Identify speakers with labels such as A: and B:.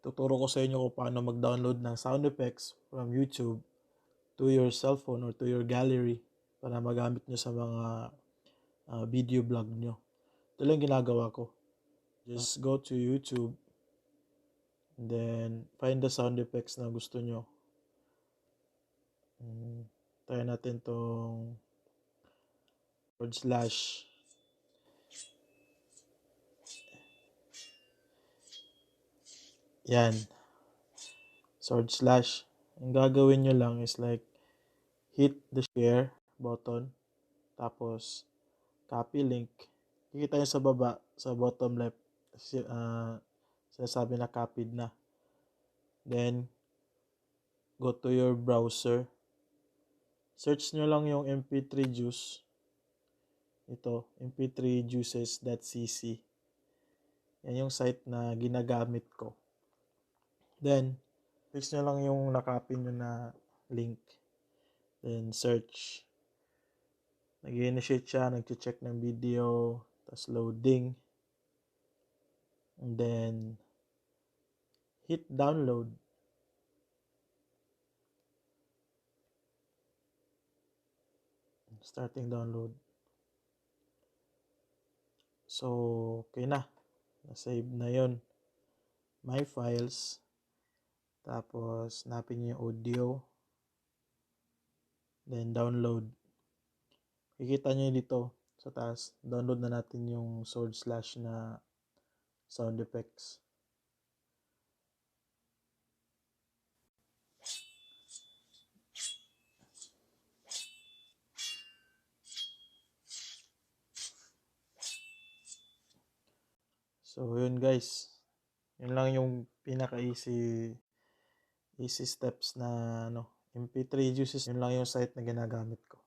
A: Tuturo ko sa inyo kung paano mag-download ng sound effects from YouTube to your cellphone or to your gallery para magamit nyo sa mga video vlog nyo. Ito lang ginagawa ko. Just go to YouTube and then find the sound effects na gusto nyo. Try natin tong /. Yan. /. Ang gagawin nyo lang is like hit the share button. Tapos copy link. Kikita nyo sa baba, sa bottom left. Sinasabi na copied na. Then, go to your browser. Search nyo lang yung mp3 juice. Ito, mp3juices.cc. Yan yung site na ginagamit ko. Then, click nyo lang yung nakopy nyo na link. Then, search. Nag-initiate siya, nag-check ng video, tapos loading. And then, hit download. Starting download. So, okay na. Na-save na yon. My files. Tapos, napin nyo yung audio. Then, download. Kikita nyo dito sa taas. Download na natin yung // na sound effects. So, yun guys. Yun lang yung pinaka-easy steps na MP3 Juices. Yun lang yung site na ginagamit ko.